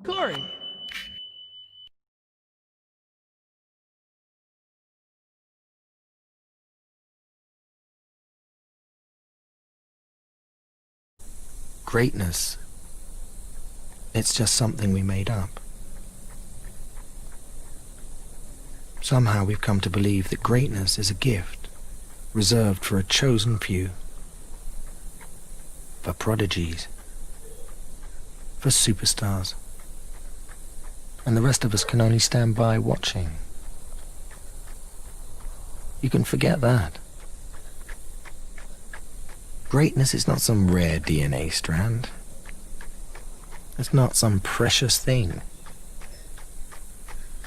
Corey. Greatness, it's just something we made up. Somehow we've come to believe that greatness is a gift reserved for a chosen few, for prodigies, for superstars, and the rest of us can only stand by watching. You can forget that. Greatness is not some rare DNA strand. It's not some precious thing.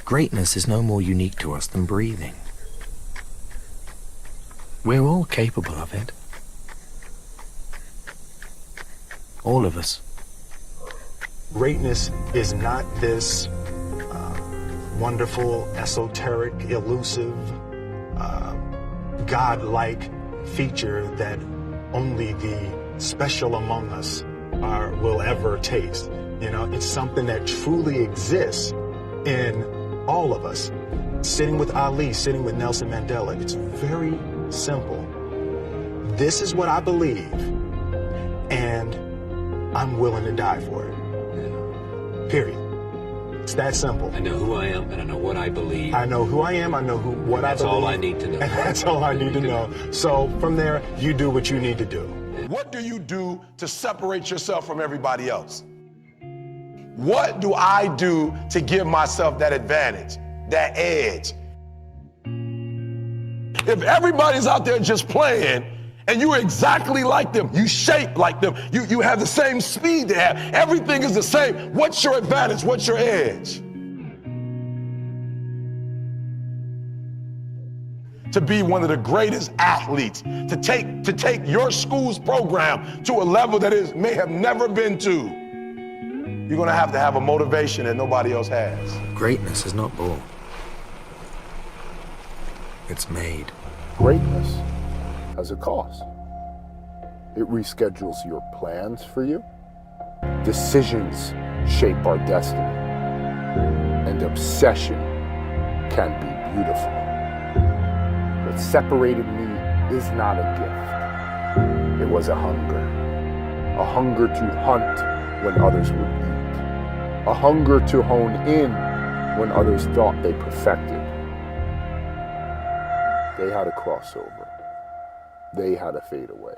Greatness is no more unique to us than breathing. We're all capable of it. All of us. Greatness is not this wonderful, esoteric, elusive, God-like feature that only the special among us will ever taste. You know, it's something that truly exists in all of us. Sitting with Ali, sitting with Nelson Mandela, it's very simple. This is what I believe, and I'm willing to die for it. Period. It's that simple. I know who I am, and I know what I believe. I know who I am, I know what I believe. That's all I need to know. And that's all I need to know. So from there, you do what you need to do. What do you do to separate yourself from everybody else? What do I do to give myself that advantage, that edge? If everybody's out there just playing and you're exactly like them, you shape like them, you have the same speed they have, everything is the same, what's your advantage? What's your edge? To be one of the greatest athletes, to take your school's program to a level that it may have never been to, you're gonna have to have a motivation that nobody else has. Greatness is not born. It's made. Greatness has a cost. It reschedules your plans for you. Decisions shape our destiny. And obsession can be beautiful. What separated me is not a gift. It was a hunger to hunt when others would eat, a hunger to hone in when others thought they perfected. They had a crossover. They had a fade away.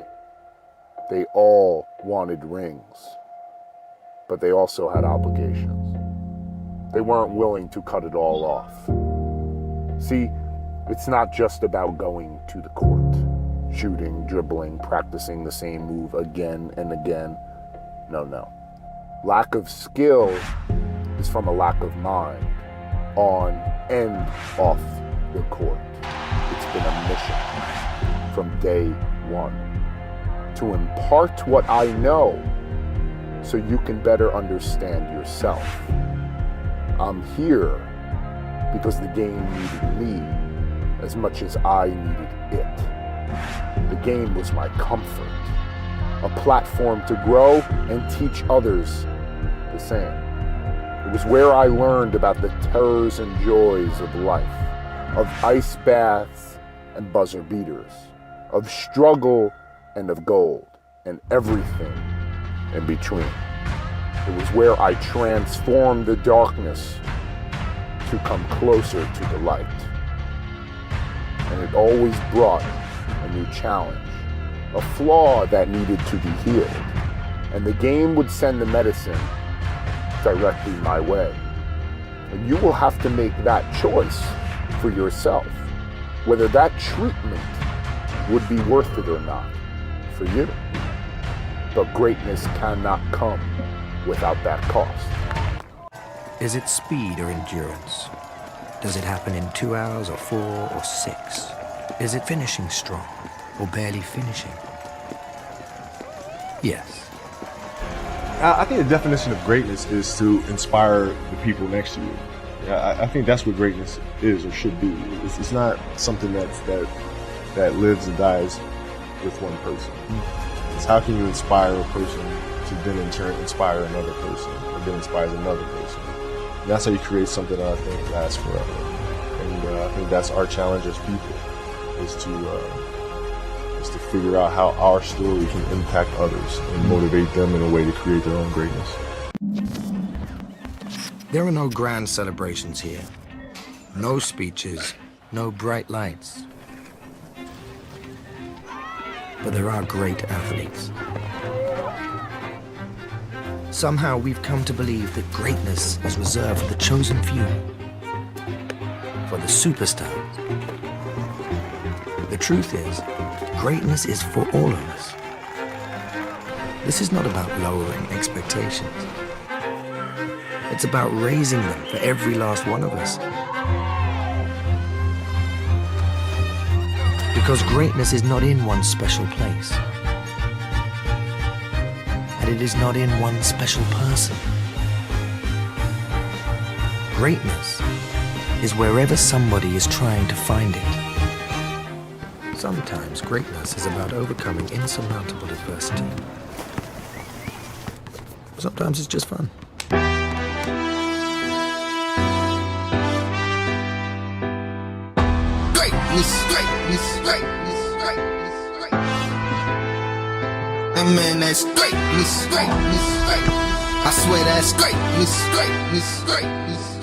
They all wanted rings, but they also had obligations. They weren't willing to cut it all off. See, it's not just about going to the court, shooting, dribbling, practicing the same move again and again. No. Lack of skill is from a lack of mind, on and off the court. It's been a mission from day one to impart what I know so you can better understand yourself. I'm here because the game needed me as much as I needed it. The game was my comfort, a platform to grow and teach others the same. It was where I learned about the terrors and joys of life, of ice baths and buzzer beaters, of struggle and of gold, and everything in between. It was where I transformed the darkness to come closer to the light. And it always brought a new challenge, a flaw that needed to be healed. And the game would send the medicine directly my way. And you will have to make that choice for yourself, whether that treatment would be worth it or not for you. But greatness cannot come without that cost. Is it speed or endurance? Does it happen in 2 hours or 4 or 6? Is it finishing strong or barely finishing? Yes. I think the definition of greatness is to inspire the people next to you. I think that's what greatness is or should be. It's not something that lives and dies with one person. It's how can you inspire a person to then in turn inspire another person, and then inspires another person. And that's how you create something that I think lasts forever. And I think that's our challenge as people, is to figure out how our story can impact others and motivate them in a way to create their own greatness. There are no grand celebrations here, no speeches, no bright lights. But there are great athletes. Somehow we've come to believe that greatness is reserved for the chosen few, for the superstars. The truth is, greatness is for all of us. This is not about lowering expectations. It's about raising them for every last one of us. Because greatness is not in one special place. And it is not in one special person. Greatness is wherever somebody is trying to find it. Sometimes greatness is about overcoming insurmountable adversity. Sometimes it's just fun. Man, that's greatness. I swear that's greatness.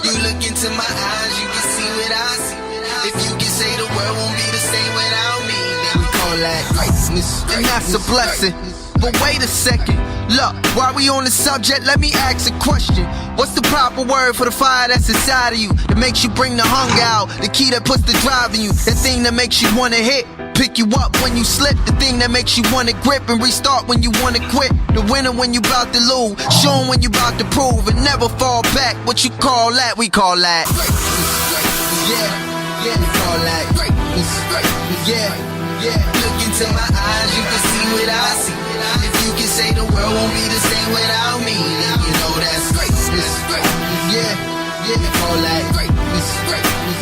You look into my eyes, you can see what I see. If you can say the world won't be the same without me, then we call that greatness. And that's a blessing. But wait a second, look, while we on the subject, let me ask a question. What's the proper word for the fire that's inside of you, that makes you bring the hunger out, the key that puts the drive in you, that thing that makes you wanna hit, pick you up when you slip, the thing that makes you wanna grip and restart when you wanna quit, the winner when you bout to lose, show 'em when you bout to prove, and never fall back. What you call that? We call that yeah, we call that yeah. Look into my eyes, you can see what I see. If you can say the world won't be the same without me, then you know that's greatness. Yeah, we call that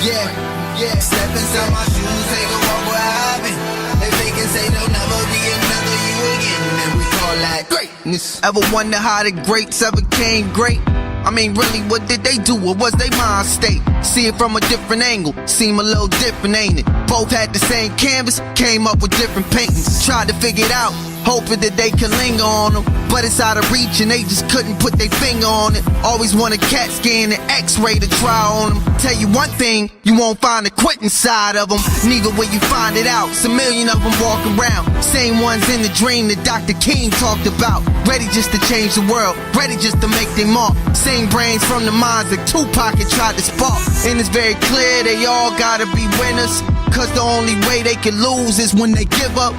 yeah. Step inside my shoes, take a walk where I've been. If they can say there'll never be another you again, then we call that greatness. Ever wonder how the greats ever came great? I mean, really, what did they do? What was their mind state? See it from a different angle, seem a little different, ain't it? Both had the same canvas, came up with different paintings. Tried to figure it out, hoping that they could linger on them, but it's out of reach and they just couldn't put their finger on it. Always want a CAT scan and x-ray to try on them. Tell you one thing, you won't find the quit inside of them, neither will you find it out. It's a million of them walking around, same ones in the dream that Dr. King talked about. Ready just to change the world, ready just to make their mark. Same brains from the minds that Tupac had tried to spark. And it's very clear they all gotta be winners, cause the only way they can lose is when they give up.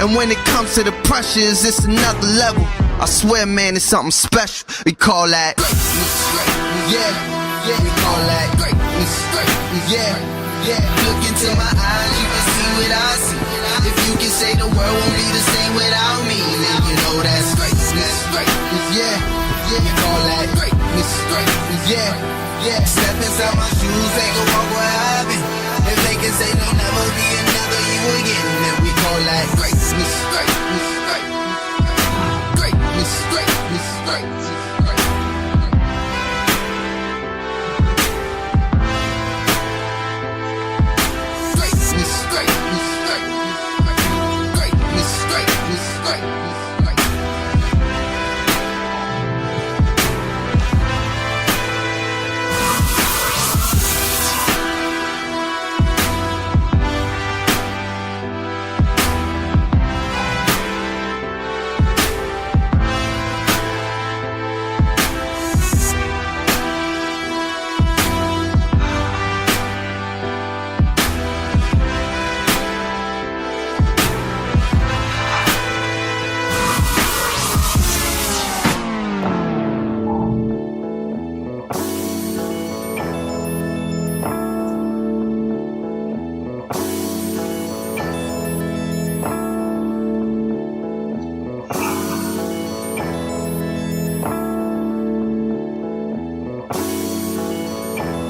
And when it comes to the pressures, it's another level. I swear, man, it's something special. We call that yeah, we call that yeah. Look into my eyes, you can see what I see. If you can say the world won't be the same without me, then you know that's greatness. Yeah, we call that yeah. Step inside my shoes, take a walk where I've been. If they can say there'll never be another you again, then we call that greatness.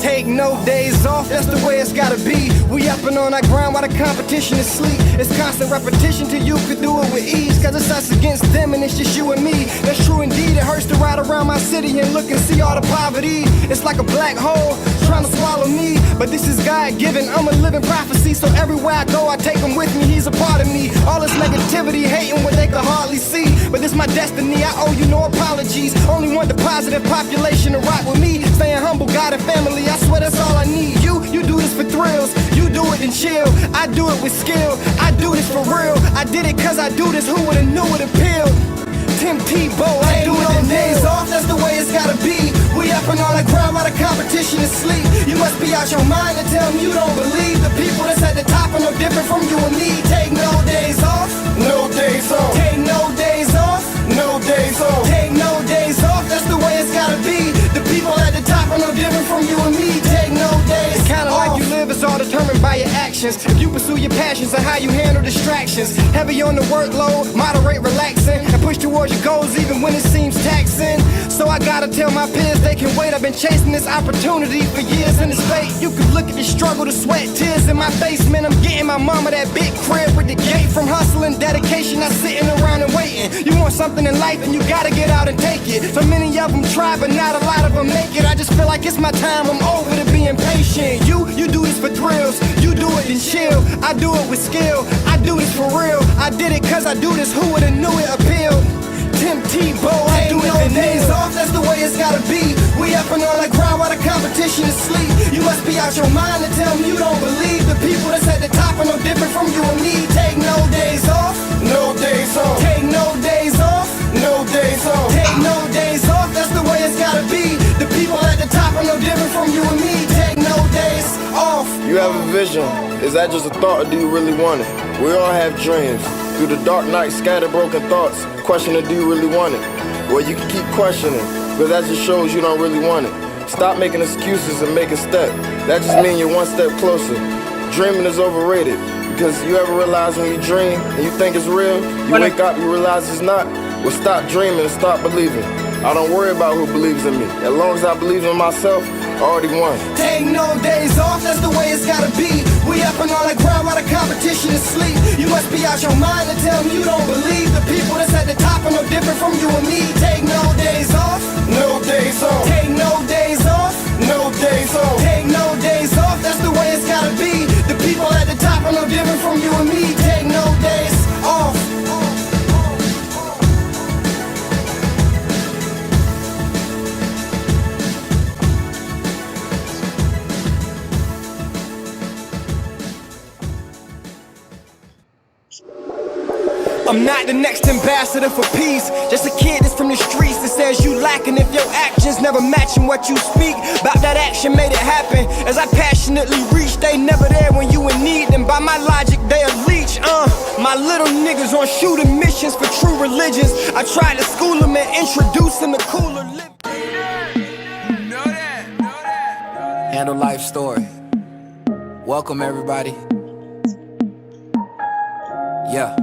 Take no days off, that's the way it's gotta be. We up and on our grind while the competition is sleep. It's constant repetition till you could do it with ease. Cause it's us against them and it's just you and me. That's true indeed, it hurts to ride around my city and look and see all the poverty. It's like a black hole trying to swallow me. But this is God-given, I'm a living prophecy. So everywhere I go, I take him with me, he's a part of me. All this negativity, hating what they could hardly see. But this my destiny, I owe you no apologies. Only want the positive population to rock with me. Staying humble, God and family, I swear that's all I need. You do this for thrills, you do it and chill. I do it with skill, I do this for real. I did it cause I do this, who would've knew it appealed? Tim Tebow, I do it no days off, that's the way it's gotta be. We up and on the ground while the competition is sleep. You must be out your mind to tell me you don't believe. The people that's at the top are no different from you and me. Take no days off, no days off. Take no days off, no days off. Take no days off, that's the way it's gotta be. The people at the top are no different from you and me. Take no days off. It's kinda like you live is all determined by your actions. If you pursue your passions and how you handle distractions. Heavy on the workload, moderate relaxing, and push towards your goals even when it seems taxing. So I gotta tell my peers they can wait. I've been chasing this opportunity for years and it's fate. You could look at the struggle, the sweat, tears in my face. Man, I'm getting my mama that big crib with the gate. From hustling, dedication, not sitting around and waiting. You want something in life and you gotta get out and take it. So many of them try but not a lot of them make it. I just feel like it's my time, I'm over to being patient. You do this for thrills, you do it and chill. I do it with skill, I do this for real. I did it cause I do this, who would've knew it appealed? Tim Tebow, I do it no days off, that's the way it's gotta be. We up and on the ground while the competition is sleep. You must be out your mind to tell me you don't believe. The people that's at the top are no different from you and me. Take no days off, no days off. Take no days off, no days off. Take no days off, that's the way it's gotta be. The people at the top are no different from you and me. Take no days off. You have a vision, is that just a thought or do you really want it? We all have dreams. Through the dark night, scatter broken thoughts. Questioning, do you really want it? Well, you can keep questioning, because that just shows you don't really want it. Stop making excuses and make a step. That just means you're one step closer. Dreaming is overrated, because you ever realize when you dream and you think it's real, you wake up, you realize it's not? Well, stop dreaming and stop believing. I don't worry about who believes in me. As long as I believe in myself, I already won. Take no days off, that's the way it's gotta be. We up and on the ground while the competition is sleep. You must be out your mind to tell me you don't believe. The people that's at the top are no different from you and me. Take no days off, no days off. Take no days off, no days off. Take no days off, that's the way it's gotta be. The people at the top are no different from you and me. Take no days off. I'm not the next ambassador for peace, just a kid that's from the streets that says you lacking if your actions never matching what you speak. About that action made it happen, as I passionately reach. They never there when you in need, and by my logic they a leech. My little niggas on shooting missions for true religions. I tried to school them and introduce them to cooler living. Handle life story. Welcome everybody. Yeah.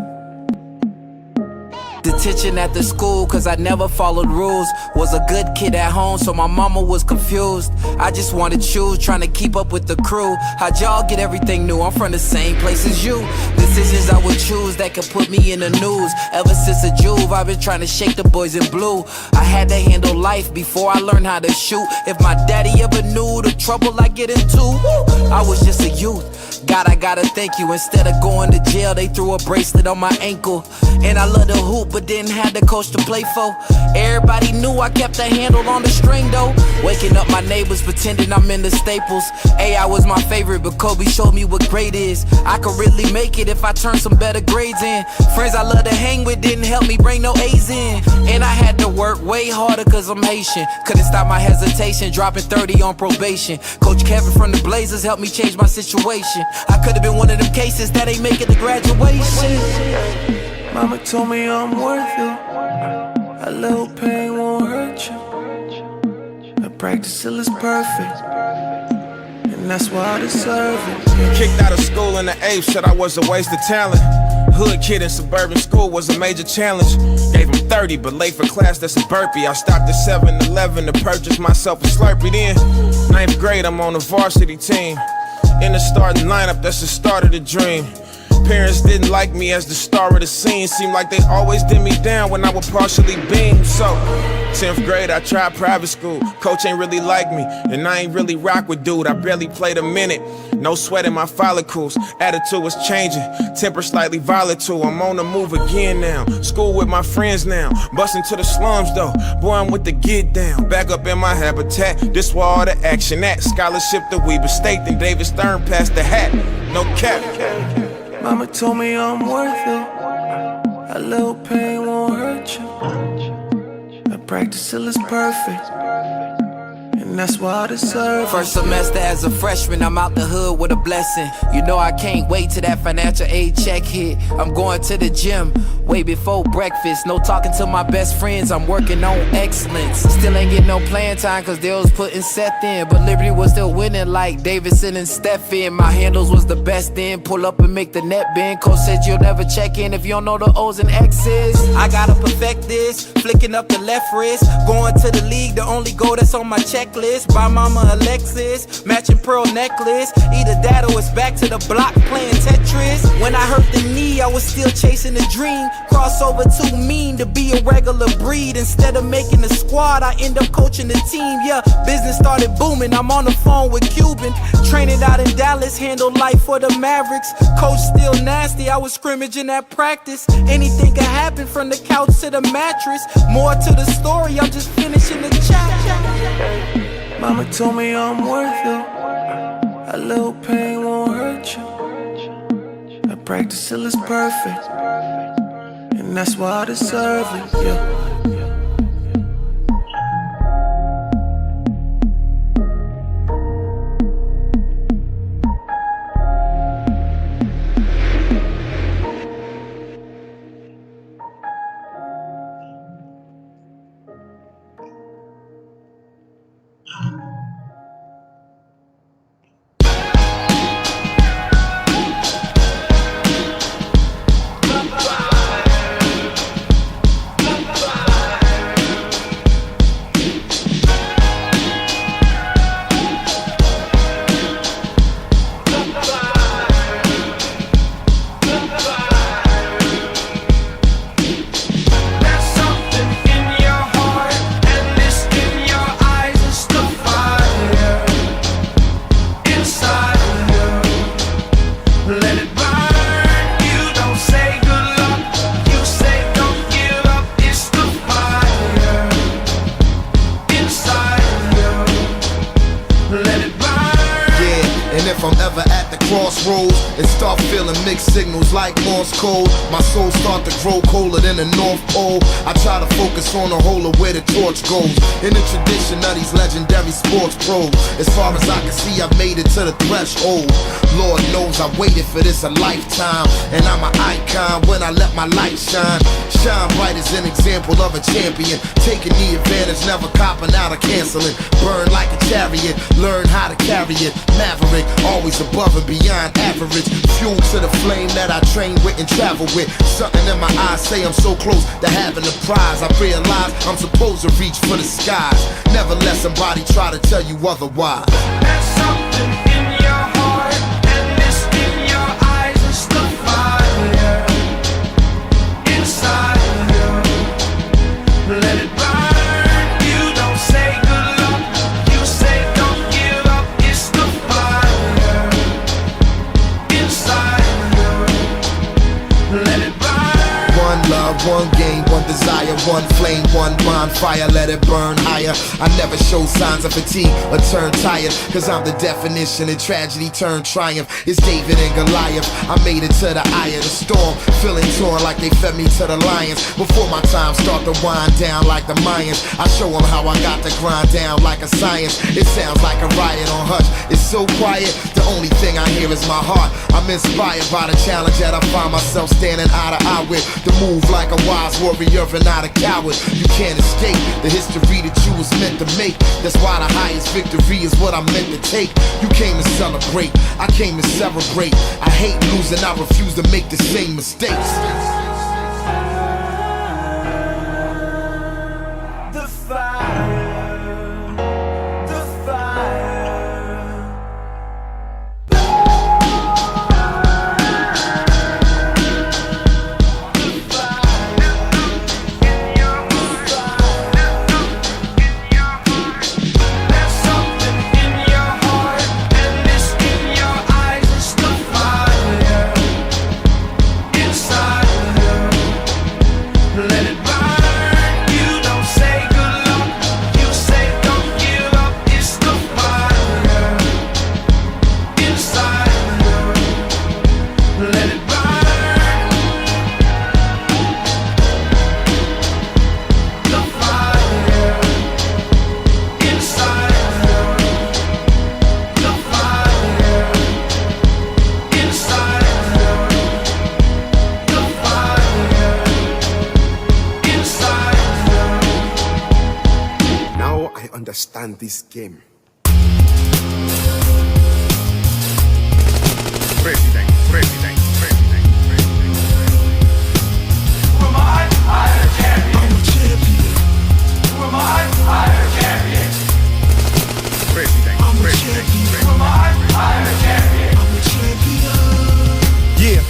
Detention at the school cause I never followed rules. Was a good kid at home so my mama was confused. I just wanted shoes, trying to keep up with the crew. How'd y'all get everything new? I'm from the same place as you. Decisions I would choose that could put me in the news. Ever since a Juve I've been trying to shake the boys in blue. I had to handle life before I learned how to shoot. If my daddy ever knew the trouble I get into, I was just a youth. God, I gotta thank you. Instead of going to jail, they threw a bracelet on my ankle. And I love to hoop, but didn't have the coach to play for. Everybody knew I kept a handle on the string though. Waking up my neighbors, pretending I'm in the Staples. AI was my favorite, but Kobe showed me what great is. I could really make it if I turned some better grades in. Friends I love to hang with didn't help me bring no A's in. And I had to work way harder cause I'm Haitian. Couldn't stop my hesitation, dropping 30 on probation. Coach Kevin from the Blazers helped me change my situation. I could've been one of them cases that ain't making the graduation. Mama told me I'm worth it. A little pain won't hurt you. I practice till it's perfect, and that's why I deserve it. Kicked out of school in the 8th, said I was a waste of talent. Hood kid in suburban school was a major challenge. Gave him 30, but late for class, that's a burpee. I stopped at 7-Eleven to purchase myself a Slurpee. Then, 9th grade, I'm on the varsity team. In the starting lineup, that's the start of the dream. Parents didn't like me as the star of the scene. Seemed like they always did me down when I would partially beam. So, 10th grade, I tried private school. Coach ain't really like me, and I ain't really rock with dude. I barely played a minute. No sweat in my follicles. Attitude was changing. Temper slightly volatile. I'm on the move again now. School with my friends now. Bustin' to the slums though. Boy, I'm with the get down. Back up in my habitat. This where all the action at. Scholarship to Weber State. Then David Stern passed the hat. No cap. Mama told me I'm worth it. A little pain won't hurt you. I practice till it's perfect, and that's why I deserve it. First semester as a freshman, I'm out the hood with a blessing. You know I can't wait till that financial aid check hit. I'm going to the gym way before breakfast. No talking to my best friends, I'm working on excellence. Still ain't getting no playing time cause they was putting Seth in. But Liberty was still winning like Davidson and Stephen. My handles was the best in. Pull up and make the net bend. Coach said you'll never check in if you don't know the O's and X's. I gotta perfect this, flicking up the left wrist. Going to the league, the only goal that's on my checklist. Buy mama a Lexus, matching pearl necklace. Either that or it's back to the block playing Tetris. When I hurt the knee, I was still chasing the dream. Crossover too mean to be a regular breed. Instead of making the squad, I end up coaching the team. Yeah, business started booming. I'm on the phone with Cuban, training out in Dallas, handle life for the Mavericks. Coach still nasty, I was scrimmaging at practice. Anything could happen from the couch to the mattress. More to the story, I'm just finishing the chapter. Mama told me I'm worth it. A little pain won't hurt you. I practice till it's perfect, and that's why I deserve it, yeah. My soul start to grow colder than the North Pole. I try to focus on the whole of where the torch goes. In the tradition of these legendary sports pros, as far as I can see, I've made it to the threshold. Lord knows I waited for this a lifetime, and I'm an icon when I let my light shine. Shine bright as an example of a champion, taking the advantage, never copping out or canceling. Burn like a chariot, learn how to carry it. Maverick, always above and beyond average. Fuel to the flame that I train with and travel with. Something in my eyes say I'm so close to having a prize. I realize I'm supposed to reach for the skies. Never let somebody try to tell you otherwise. There's something in your heart, and it's in your eyes. It's the fire inside you. Let it burn. You don't say good luck, you say don't give up. It's the fire inside you. Let it burn. One love, one game, one desire, one flame, one bonfire, let it burn higher. I never show signs of fatigue or turn tired, cause I'm the definition of tragedy turned triumph. It's David and Goliath, I made it to the eye of the storm, feeling torn like they fed me to the lions. Before my time start to wind down like the Mayans, I show them how I got to grind down like a science. It sounds like a riot on hush, it's so quiet, the only thing I hear is my heart. I'm inspired by the challenge that I find myself standing eye to eye with. The move like a wise warrior and I not a coward. You can't escape the history that you was meant to make. That's why the highest victory is what I'm meant to take. You came to celebrate, I came to celebrate. I hate losing, I refuse to make the same mistakes. Understand this game. President. Who am I? I am a champion. I'm a champion. Who am I? I am a champion. President. I'm a champion. Who am I? I am a champion. I'm a champion. Yeah.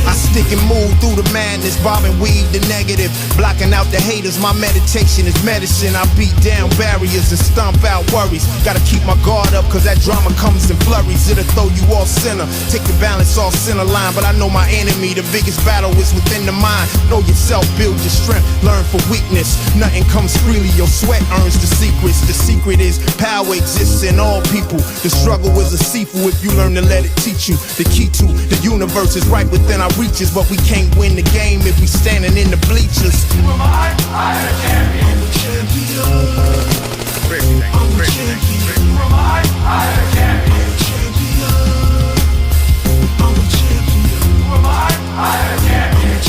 I stick and move through the madness, bob and weave the negative, blocking out the haters. My meditation is medicine. I beat down barriers and stomp out worries. Gotta keep my guard up, cause that drama comes in flurries. It'll throw you all center, take the balance off center line. But I know my enemy, the biggest battle is within the mind. Know yourself, build your strength, learn for weakness. Nothing comes freely, your sweat earns the secrets. The secret is power exists in all people. The struggle is a seafood if you learn to let it teach you. The key to the universe is right within our reaches, but we can't win the game if we standing in the bleachers. Who am I? I am a champion. I'm a champion. I'm a champion. Who am I? I am a champion. I'm a champion. Who am I? I am a champion. I'm a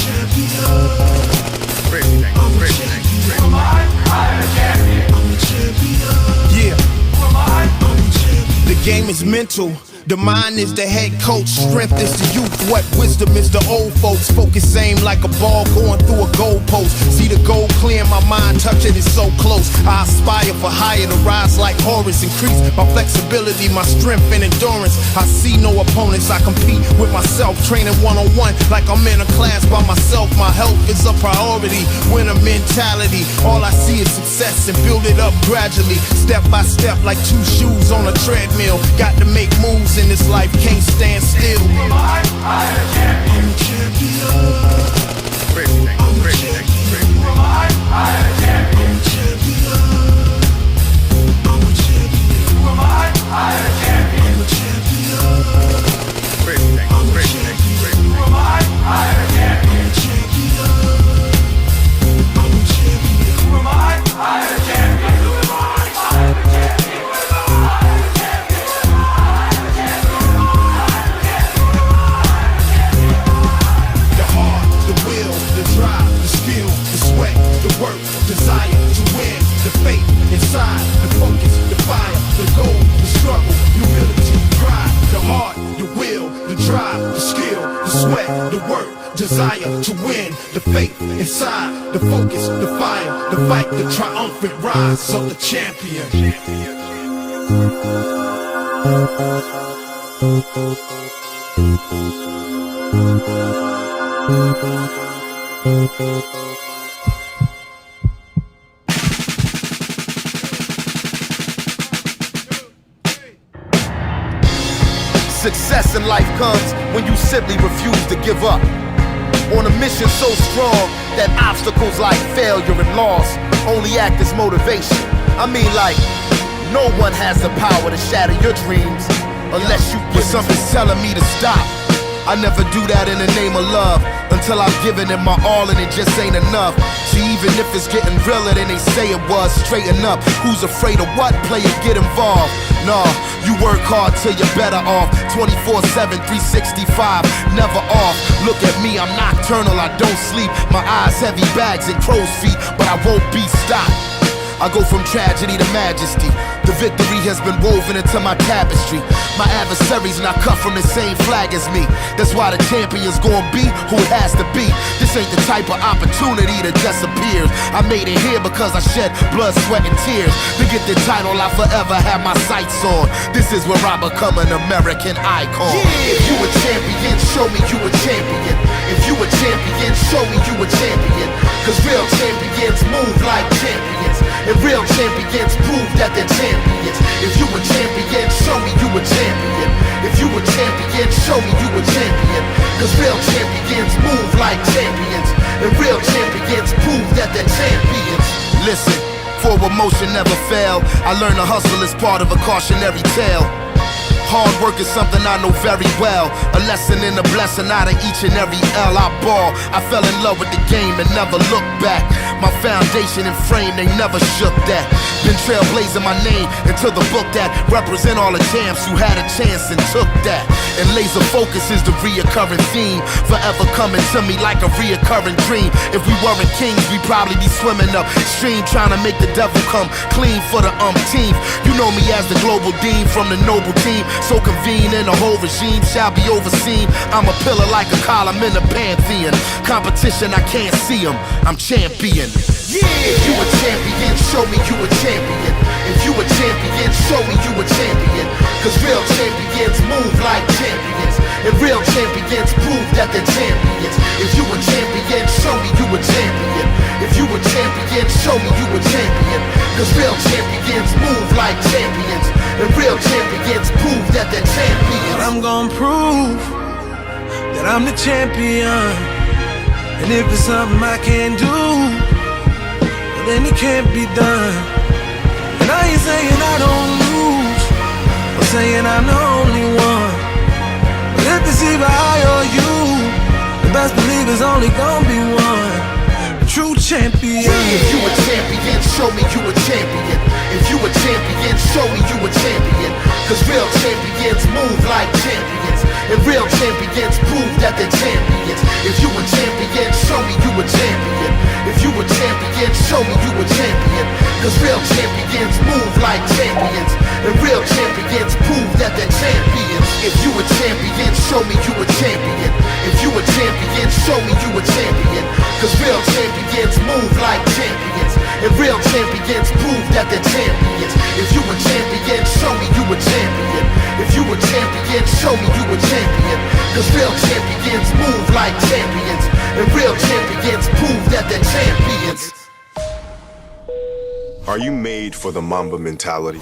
champion. I'm a champion. Who am I? I am a champion. I'm a champion. Yeah. Who am I? I'm a champion. The game is mental. The mind is the head coach, strength is the youth, what wisdom is the old folks. Focus aim like a ball going through a goalpost. See the goal clear, my mind touch it, it's so close. I aspire for higher to rise like Horus. Increase my flexibility, my strength and endurance. I see no opponents, I compete with myself. Training one-on-one like I'm in a class by myself. My health is a priority, winner mentality. All I see is success and build it up gradually. Step by step like two shoes on a treadmill. Got to make moves in this life, can't stand still. Who am I? I am a champion. I'm a champion. I'm a champion. Who am I? I am a champion. I'm a champion. Who am I? I am a champion. I'm a champion. I'm a champion. Who am I? I am a champion. I'm a champion. Who am I? I am a champion. Who am I? I am a champion. The work, desire to win, the faith inside, the focus, the fire, the goal, the struggle, humility, pride, the heart, the will, the drive, the skill, the sweat, the work, desire to win, the faith inside, the focus, the fire, the fight, the triumphant rise of the champion. Success in life comes when you simply refuse to give up. On a mission so strong that obstacles like failure and loss only act as motivation. I mean, like, no one has the power to shatter your dreams unless you give. Something's telling me to stop. I never do that in the name of love, until I've given it my all and it just ain't enough. See, even if it's getting realer than they say it was, straighten up. Who's afraid of what? Player, get involved. Nah, you work hard till you're better off. 24/7, 365, never off. Look at me, I'm nocturnal, I don't sleep. My eyes heavy bags and crow's feet, but I won't be stopped. I go from tragedy to majesty. The victory has been woven into my tapestry. My adversaries not cut from the same flag as me. That's why the champion's gonna be who it has to be. This ain't the type of opportunity that just appears. I made it here because I shed blood, sweat, and tears. To get the title I forever have my sights on. This is where I become an American icon. Yeah. If you a champion, show me you a champion. If you a champion, show me you a champion. Cause real champions move like champions. And real champions prove that they're champions. If you a champion, show me you a champion. If you a champion, show me you a champion. Cause real champions move like champions. And real champions prove that they're champions. Listen, forward motion never fail. I learned to hustle is part of a cautionary tale. Hard work is something I know very well. A lesson and a blessing out of each and every L I ball. I fell in love with the game and never looked back. My foundation and frame, they never shook that. Been trailblazing my name into the book that represent all the champs who had a chance and took that. And laser focus is the reoccurring theme, forever coming to me like a reoccurring dream. If we weren't kings, we'd probably be swimming upstream, trying to make the devil come clean for the umpteenth. You know me as the global dean from the noble team. So convened and the whole regime shall be overseen. I'm a pillar like a column in the pantheon. Competition, I can't see them, I'm champion. Yeah. If you a champion, show me you a champion. If you a champion, show me you a champion. Cause real champions move like champions. And real champions prove that they're champions. If you a champion, show me you a champion. If you a champion, show me you a champion. Cause real champions move like champions. And real champions prove that they're champions. I'm gonna prove that I'm the champion. And if it's something I can't do, well then it can't be done. And I ain't saying I don't lose, or saying I'm the only one. But if it's either I or you, the best believe it's only gonna be one. A true champion. If you a champion, show me you a champion. If you a champion, show me you a champion. Cause real champions move like champions. And real champions prove that they're champions. If you a champion, show me you a champion. If you a champion, show me you a champion. Cause real champions move like champions. And real champions prove that they're champions. If you a champion, show me you a champion. If you a champion, show me you a champion. Cause real champions move like champions. And real champions prove that they're champions. If you a champion, show me you a champion. If you a champion, show me you a champion. Cause real champions move like champions. And real champions prove that they're champions. Are you made for the Mamba mentality?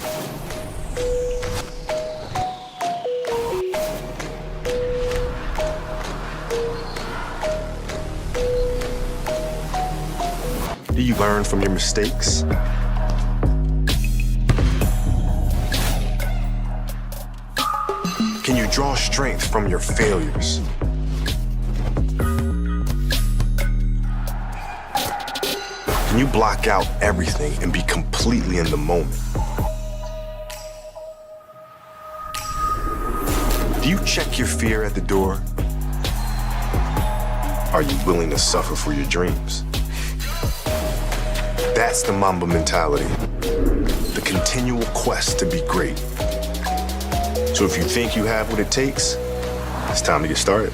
Do you learn from your mistakes? Can you draw strength from your failures? Can you block out everything and be completely in the moment? Do you check your fear at the door? Are you willing to suffer for your dreams? That's the Mamba mentality, the continual quest to be great. So if you think you have what it takes, it's time to get started.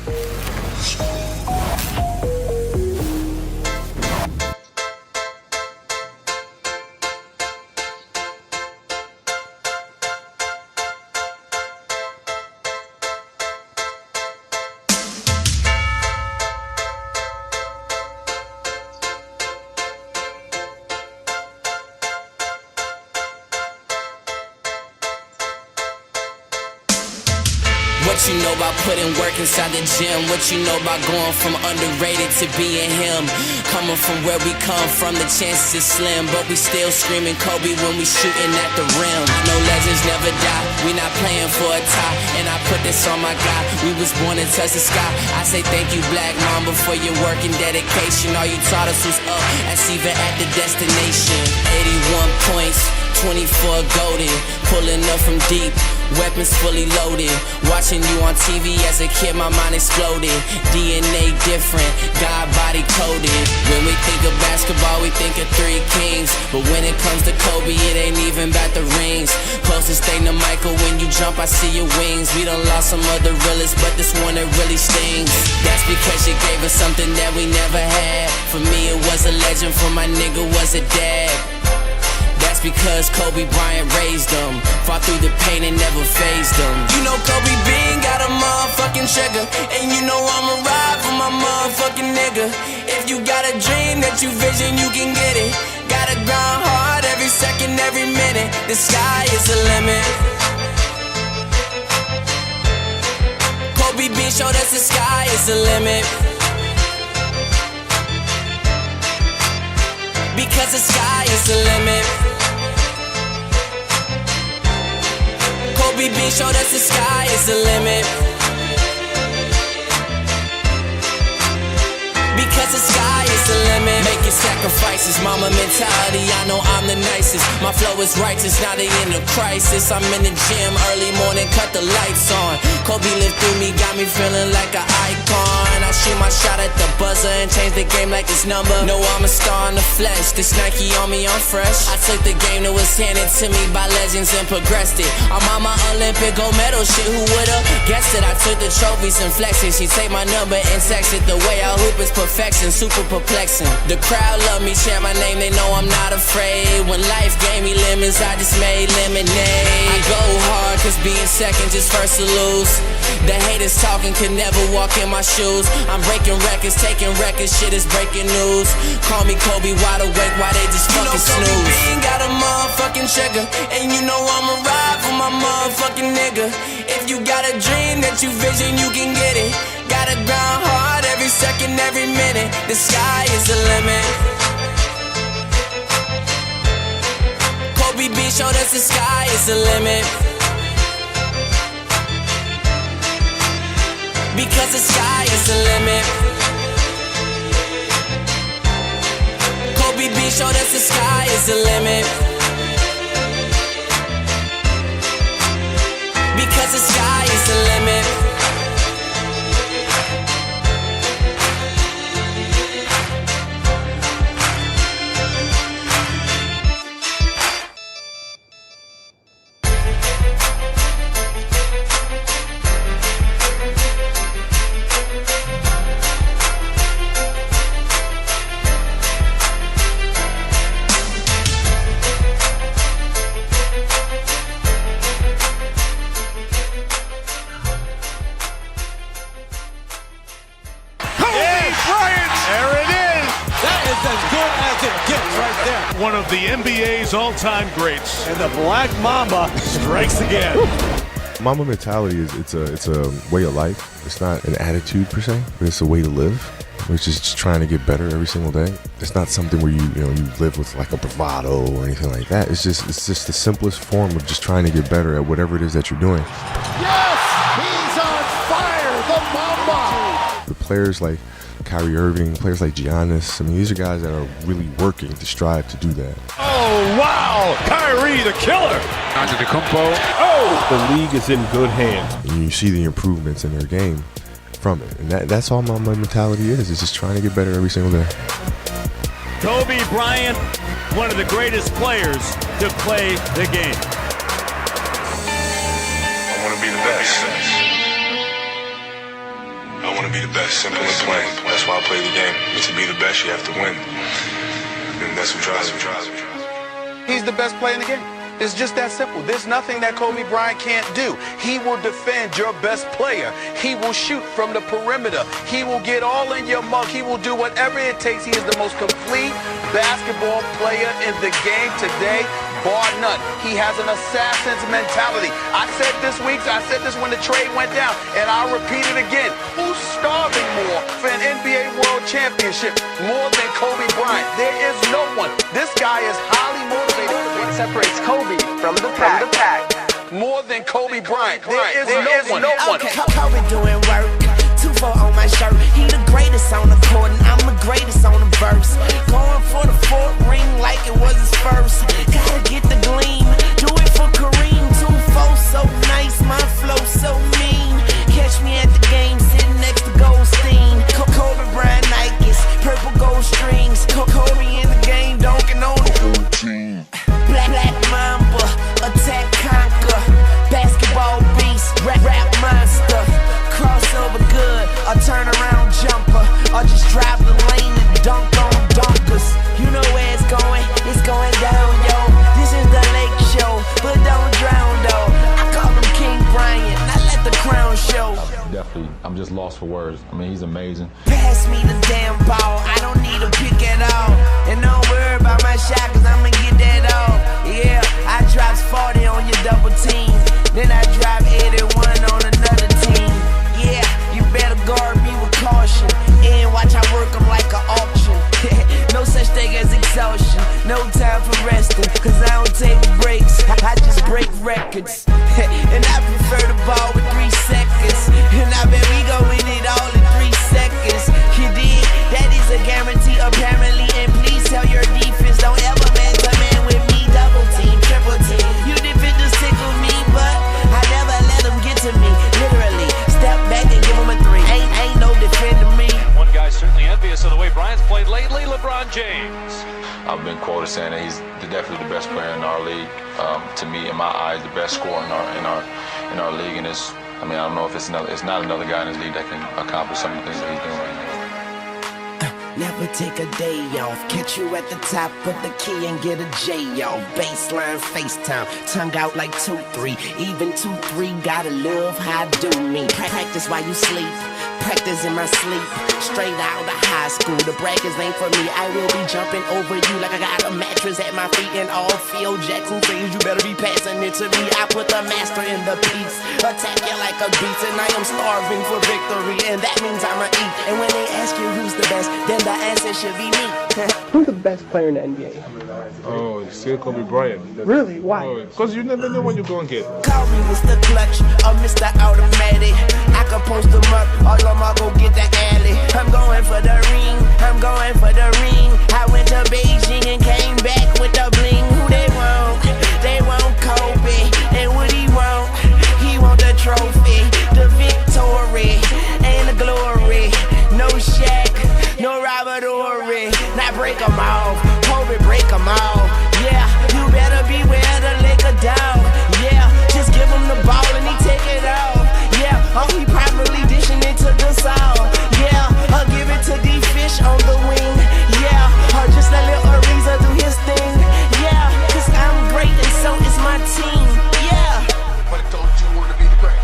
What you know about putting work inside the gym? What you know about going from underrated to being him? Coming from where we come from, the chances is slim, but we still screaming Kobe when we shooting at the rim. No legends never die, we not playing for a tie, and I put this on my guy. We was born to touch the sky. I say thank you, Black Mamba, for your work and dedication. All you taught us was up, that's even at the destination. 81 points, 24 golden, pulling up from deep, weapons fully loaded. Watching you on TV as a kid, my mind exploded. DNA different, God body coded. When we think of basketball, we think of 3 kings, but when it comes to Kobe, it ain't even about the rings. Closest thing to Michael, when you jump, I see your wings. We done lost some other realists, but this one, it really stings. That's because you gave us something that we never had. For me, it was a legend, for my nigga was a dad. That's because Kobe Bryant raised them, fought through the pain and never phased them. You know Kobe Bean got a motherfucking trigger, and you know I'ma ride for my motherfucking nigga. If you got a dream that you vision, you can get it. Gotta grind hard every second, every minute. The sky is the limit. Kobe Bean showed us the sky is the limit. Because the sky is the limit. Kobe Bean showed us the sky is the limit. Because the sky is the limit. Making sacrifices, mama mentality. I know I'm the nicest. My flow is righteous, now they in a crisis. I'm in the gym early morning, cut the lights on. Kobe lived through me, got me feeling like an icon. I shoot my shot at the buzzer and change the game like it's number. No, I'm a star in the flesh. This Nike on me, I'm fresh. I took the game that was handed to me by legends and progressed it. I'm on my Olympic gold medal shit, who would've guessed it? I took the trophies and flexed it. She take my number and text it. The way I hoop is perfection, super perplexing. The crowd love me, chant my name, they know I'm not afraid. When life gave me lemons, I just made lemonade. I go hard, cause being second just first to lose. The haters talking could never walk in my shoes. I'm breaking records, taking records, shit is breaking news. Call me Kobe, wide awake, why they just fucking snooze? Kobe Bean got a motherfucking trigger, and you know I'ma ride for my motherfucking nigga. If you got a dream that you vision, you can get it. Gotta grind hard every second, every minute. The sky is the limit. Kobe Bean showed us the sky is the limit. Because the sky is the limit. Kobe Bean showed us the sky is the limit. Because the sky is the limit. One of the NBA's all-time greats. And the Black Mamba strikes again. Mamba mentality is it's a way of life. It's not an attitude per se, but it's a way to live, which is just trying to get better every single day. It's not something where you live with like a bravado or anything like that. It's just the simplest form of just trying to get better at whatever it is that you're doing. Yes, he's on fire, the Mamba. The players like Kyrie Irving, players like Giannis, I mean, these are guys that are really working to strive to do that. Oh, wow! Kyrie, the killer! Antetokounmpo. Oh! The league is in good hands. And you see the improvements in their game from it. And that's all my mentality is. It's just trying to get better every single day. Kobe Bryant, one of the greatest players to play the game. I want to be the best. I want to be the best, simple and plain. That's why I play the game. And to be the best, you have to win. And that's what drives me. He's the best player in the game. It's just that simple. There's nothing that Kobe Bryant can't do. He will defend your best player. He will shoot from the perimeter. He will get all in your mug. He will do whatever it takes. He is the most complete basketball player in the game today, bar none. He has an assassin's mentality. I said this when the trade went down, and I'll repeat it again. Who's starving more for an NBA World Championship more than Kobe Bryant? There is no one. This guy is highly motivated. What separates Kobe from the pack? More than Kobe Bryant. There is no one. Okay, Kobe doing work. 2-4 on my shirt. He the greatest on the court, and I'm the greatest on the verse. Going for the fourth ring like it was his first. Gotta get the gleam. Do it for Kareem. 2-4 so nice, my flow so mean. Catch me at the game, sitting next to Goldstein. Kobe Bryant Nikes, purple gold strings. Kobe in the game, dunking on the whole team. Black Mamba, attack, conquer. Basketball beast, rap monster. Crossover good, a turnaround jumper, or just drive the lane and dunk on dunkers. You know where it's going down, yo. This is the Lake Show, but don't drown, though. I call him King Bryant, not let the crown show. Definitely, I'm just lost for words. I mean, he's amazing. Pass me the damn ball, I don't need a pick at all. And don't worry about my shot, cause I'ma get that off. Yeah, I drops 40 on your double team, then I drop 81 on another team. Yeah, you better guard me with caution, and watch I work them like an auction. No such thing as exhaustion, no time for resting, cause I don't take breaks, I just break records. And I prefer the ball with 3 seconds, and I bet we gon' win it all in 3 seconds. You dig? That is a guarantee apparently, and please tell your defense don't ever man-to-man with me. Double team, triple team, you defend to sickle me, but I never let them get to me, literally. Step back and give him a 3. Ain't no defending me. One guy's certainly envious of the way Bryant's played lately, LeBron James. I've been quoted saying that he's definitely the best player in our league. To me, in my eyes, the best scorer in our league. And it's, I mean, I don't know if it's not another guy in this league that can accomplish some of the things that he's doing right now. Never take a day off. Catch you at the top of the key and get a J off. Baseline FaceTime, tongue out like 2-3. Even 2-3, gotta love how I do me. Practice while you sleep, practice in my sleep. Straight out of high school, the brackets ain't for me. I will be jumping over you like I got a mattress at my feet. And all Phil Jackson says you better be passing it to me. I put the master in the piece, attack you like a beast. And I am starving for victory, and that means I'ma eat. And when they ask you who's the best, then the answer should be me. Who's the best player in the NBA? Oh, still Kobe Bryant. Really? Why? Because you never know when you're going to get. Call me Mr. Clutch or Mr. Automatic. I can post them up, all of them go get the alley. I'm going for the ring, I'm going for the ring. I went to Beijing and came back with the bling. Who they want? They want Kobe. And what he want? He want the trophy, the victory, and the glory. No Shaq, no Robert Horry. Now break them off, Kobe break them off. Yeah, you better beware the liquor dog. Yeah, just give him the ball and he take it off. Yeah, oh he probably dishing it to Gasol. Yeah, or give it to D-Fish on the wing. Yeah, or just let Lil Ariza do his thing. Yeah, cause I'm great and so is my team. Yeah, But don't you wanna be the great?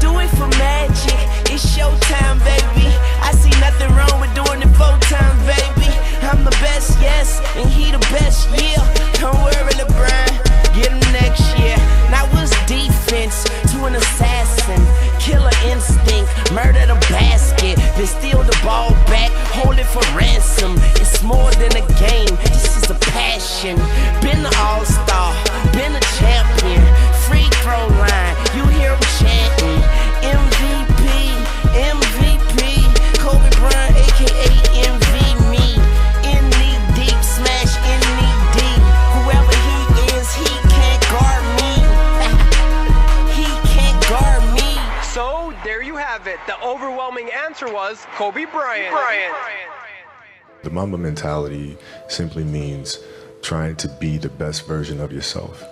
do it for magic, it's showtime, baby. I see nothing wrong with doing it 4 times, baby. I'm the best, yes, and he the best, yeah. Don't worry, LeBron, get him next year. Now what's defense to an assassin? Killer instinct, murder the basket, then steal the ball back, hold it for ransom. It's more than a game, this is a passion. Been the all-star, been a champion. Free throw line, you hear him chanting. MVP, MVP, Kobe Bryant, aka MV me. In knee deep, smash in knee deep. Whoever he is, he can't guard me. He can't guard me. So, there you have it. The overwhelming answer was Kobe Bryant. The Mamba mentality simply means trying to be the best version of yourself.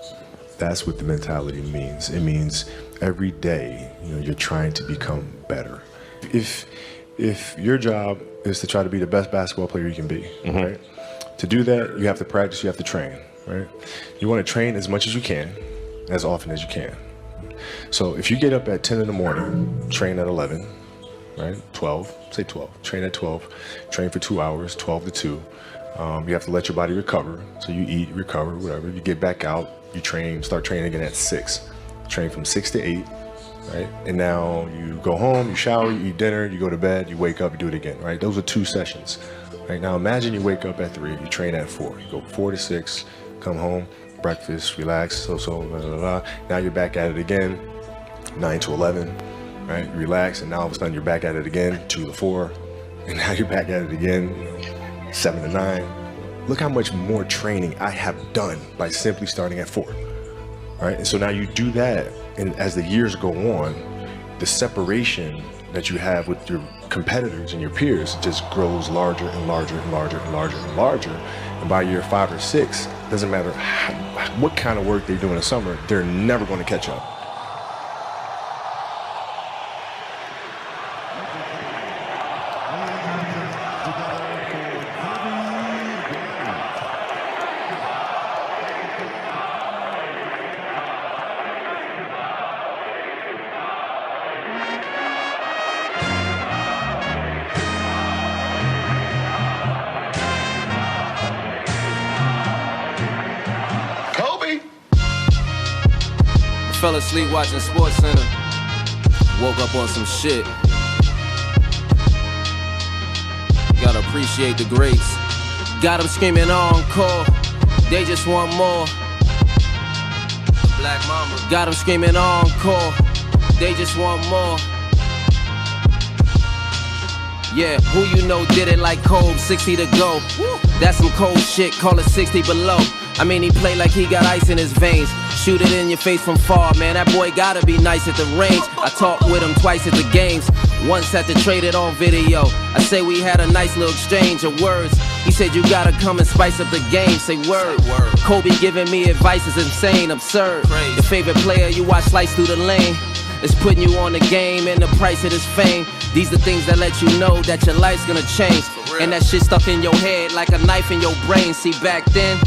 That's what the mentality means. It means every day, you're trying to become better. If your job is to try to be the best basketball player you can be, right? To do that, you have to practice, you have to train, right? You want to train as much as you can, as often as you can. So if you get up at 10 in the morning, train at 11, right? 12, say 12, train at 12, train for 2 hours, 12 to 2, You have to let your body recover. So you eat, recover, whatever. You get back out, you train, start training again at 6. Train from 6 to 8, right? And now you go home, you shower, you eat dinner, you go to bed, you wake up, you do it again, right? Those are 2 sessions, right? Now imagine you wake up at 3, you train at 4. You go 4 to 6, come home, breakfast, relax, blah, blah, blah. Now you're back at it again, 9 to 11, right? You relax, and now all of a sudden you're back at it again, 2 to 4, and now you're back at it again, 7 to 9. Look how much more training I have done by simply starting at 4, right? And so now you do that, and as the years go on, the separation that you have with your competitors and your peers just grows larger and larger and larger and larger and larger. And by year 5 or 6, doesn't matter what kind of work they do in the summer, they're never going to catch up. Fell asleep watching Sports Center. Woke up on some shit. Gotta appreciate the greats. Got them screaming encore. They just want more. The Black Mamba. Got them screaming encore. They just want more. Yeah, who you know did it like Kobe, 60 to go. That's some cold shit, call it 60 below. I mean, he play like he got ice in his veins. Shoot it in your face from far, man, that boy gotta be nice at the range. I talked with him twice at the games, once had to trade it on video. I say we had a nice little exchange of words. He said you gotta come and spice up the game, say word. Kobe giving me advice is insane, absurd. Your favorite player you watch slice through the lane. It's putting you on the game and the price of this fame. These are things that let you know that your life's gonna change. And that shit stuck in your head like a knife in your brain. See, back then,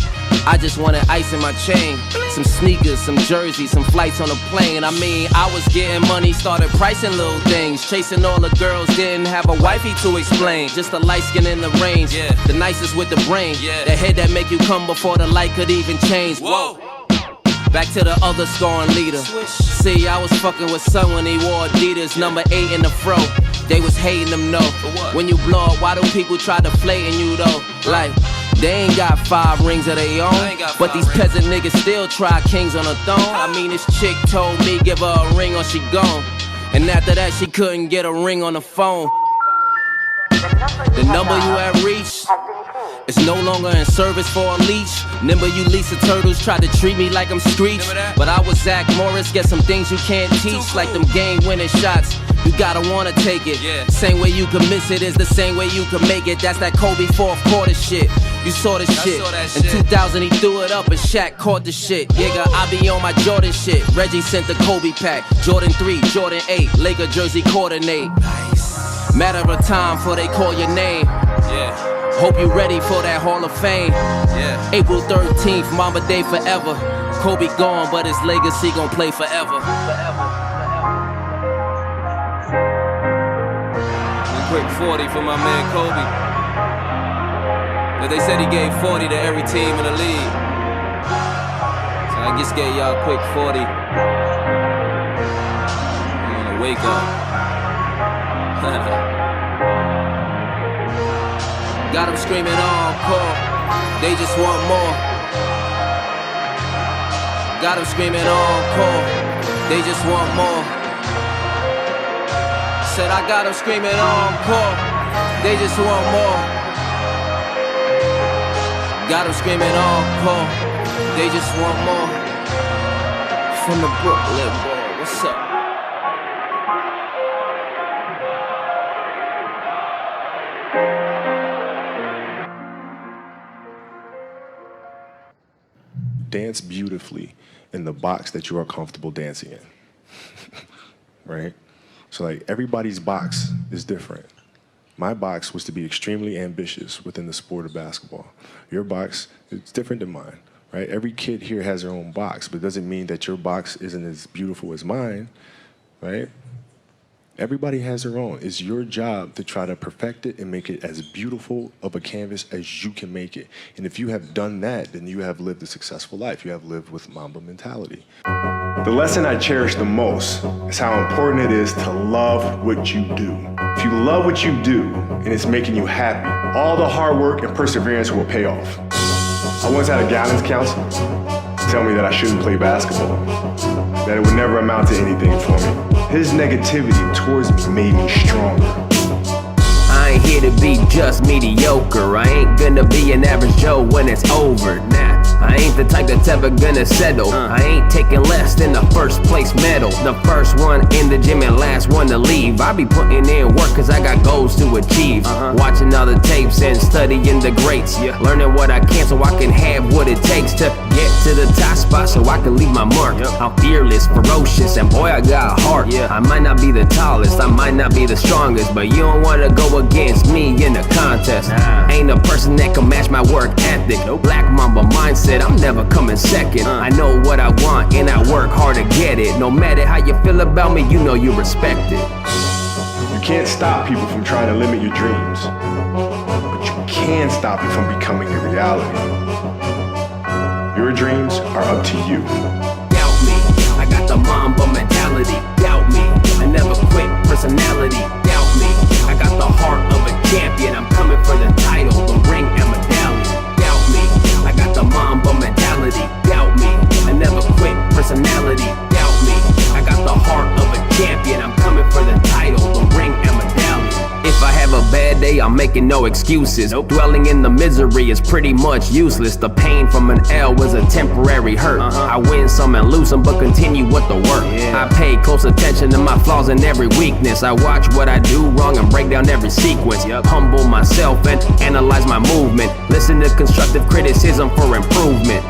I just wanted ice in my chain. Some sneakers, some jerseys, some flights on a plane. I mean, I was getting money, started pricing little things. Chasing all the girls, didn't have a wifey to explain. Just a light skin in the range, the nicest with the brain. The head that make you come before the light could even change. Whoa. Back to the other scoring leader. See, I was fucking with son when he wore Adidas, number 8 in the fro. They was hating them, no. When you blow up, why do people try to flating you though? Like, they ain't got 5 rings of their own, but these peasant niggas still try kings on a throne. I mean, this chick told me give her a ring or she gone, and after that she couldn't get a ring on the phone. The number you have reached is no longer in service for a leash. Remember you Lisa Turtles tried to treat me like I'm Screech, but I was Zach Morris, get some things you can't teach, like them game-winning shots. You gotta wanna take it. Same way you can miss it is the same way you can make it. That's that Kobe fourth quarter shit. You saw the shit. In 2000 he threw it up and Shaq caught the shit. Yeah, I be on my Jordan shit. Reggie sent the Kobe pack. Jordan 3, Jordan 8, Laker jersey coordinate. Matter of time before they call your name. Hope you ready for that Hall of Fame. April 13th, Mamba Day forever. Kobe gone, but his legacy gon' play forever. Quick 40 for my man Kobe. But they said he gave 40 to every team in the league. So I just gave y'all a quick 40. You wanna wake up. Got them screaming encore. They just want more. Got them screaming encore. They just want more. Said I got them screaming encore. They just want more. Got them screaming encore. They just want more. From the Brooklyn boy, what's up? Dance beautifully in the box that you are comfortable dancing in. Right? So like everybody's box is different. My box was to be extremely ambitious within the sport of basketball. Your box is different than mine, right? Every kid here has their own box, but it doesn't mean that your box isn't as beautiful as mine, right? Everybody has their own. It's your job to try to perfect it and make it as beautiful of a canvas as you can make it. And if you have done that, then you have lived a successful life. You have lived with Mamba mentality. The lesson I cherish the most is how important it is to love what you do. If you love what you do and it's making you happy, all the hard work and perseverance will pay off. I once had a guidance counselor tell me that I shouldn't play basketball, that it would never amount to anything for me. His negativity towards me made me stronger. I ain't here to be just mediocre. I ain't gonna be an average Joe when it's over. Nah, I ain't the type that's ever gonna settle. I ain't taking less than the first place medal. The first one in the gym and last one to leave. I be putting in work cause I got goals to achieve. Watching all the tapes and studying the greats. Learning what I can so I can have what it takes to get to the top spot so I can leave my mark. I'm fearless, ferocious, and boy I got a heart. I might not be the tallest, I might not be the strongest, but you don't wanna go against me in the contest. Ain't a person that can match my work ethic. Black Mamba mindset, I'm never coming second. I know what I want and I work hard to get it. No matter how you feel about me, you know you respect it. You can't stop people from trying to limit your dreams, but you can stop it from becoming a reality. Your dreams are up to you. Doubt me, I got the Mamba mentality. Doubt me, I never quit personality. Doubt me, I got the heart of a champion. I'm coming for the title, the ring and medallion. Doubt me, I got the Mamba mentality. Doubt me, I never quit personality. Doubt me, I got the heart of a champion. I'm coming for the title, the ring and medallion. If I have a bad day, I'm making no excuses. Dwelling in the misery is pretty much useless. The pain from an L was a temporary hurt. I win some and lose some, but continue with the work. I pay close attention to my flaws and every weakness. I watch what I do wrong and break down every sequence. Humble myself and analyze my movement. Listen to constructive criticism for improvement.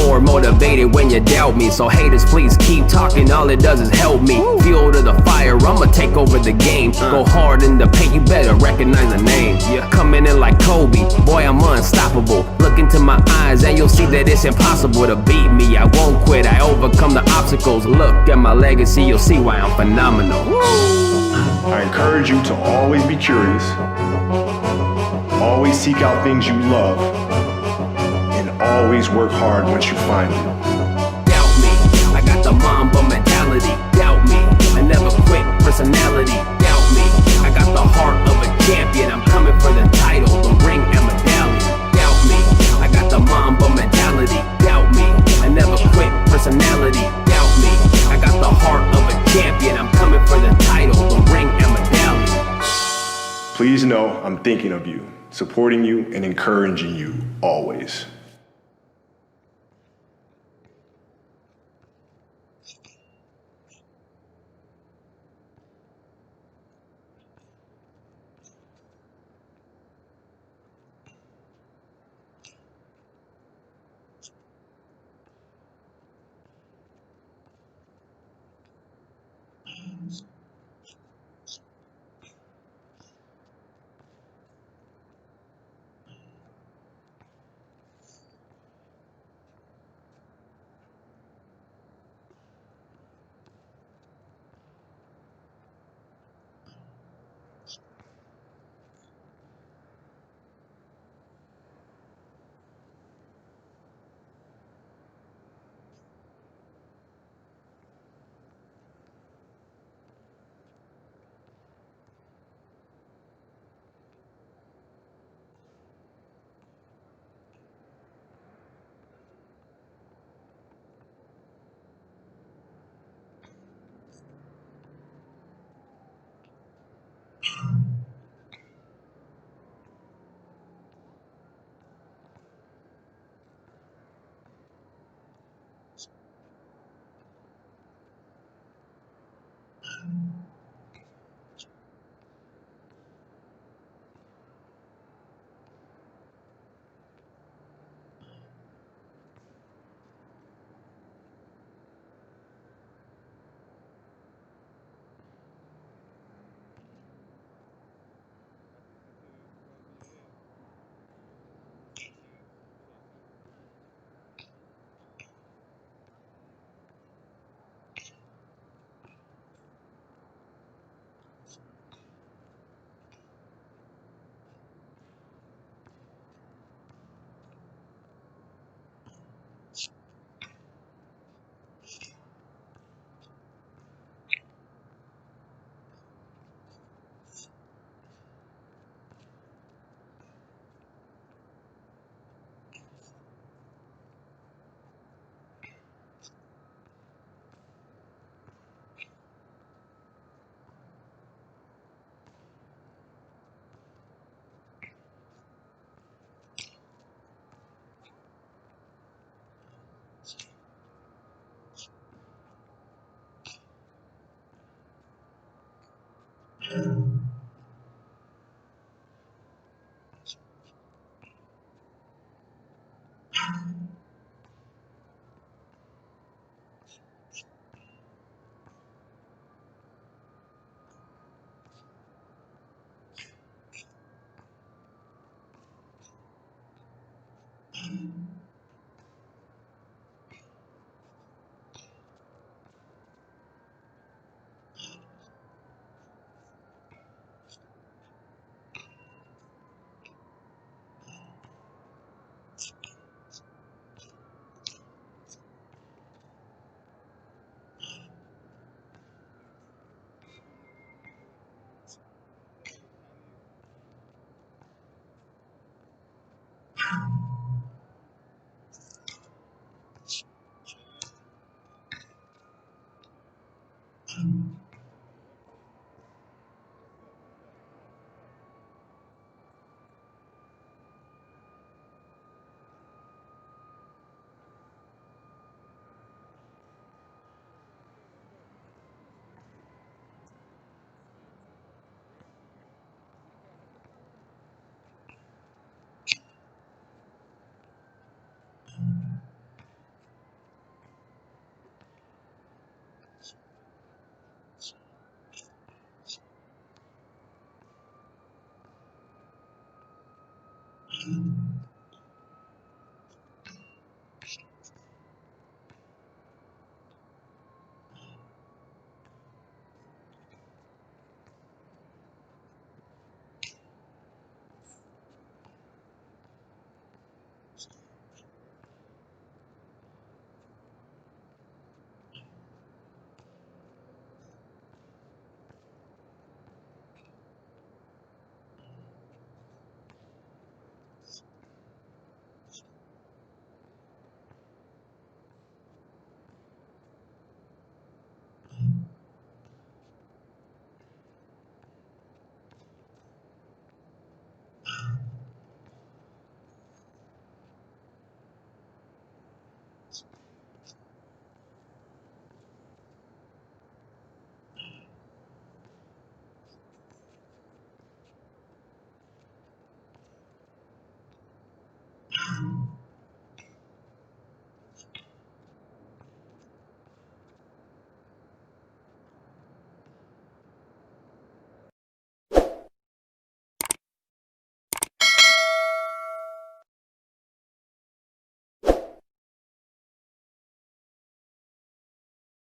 More motivated when you doubt me. So haters, please keep talking, all it does is help me. Fuel to the fire, I'ma take over the game. Go hard in the paint, you better recognize the name. Coming in like Kobe, boy I'm unstoppable. Look into my eyes and you'll see that it's impossible to beat me. I won't quit, I overcome the obstacles. Look at my legacy, you'll see why I'm phenomenal. I encourage you to always be curious, always seek out things you love, and always work hard once you find it. Doubt me, I got the Mamba mentality. Doubt me, I never quit personality. Doubt me, I got the heart of a champion. I'm coming for the title, the ring and medallion. Doubt me, I got the Mamba mentality. Doubt me, I never quit personality. Doubt me, I got the heart of a champion. I'm coming for the title, the ring and medallion. Please know I'm thinking of you, supporting you, and encouraging you always.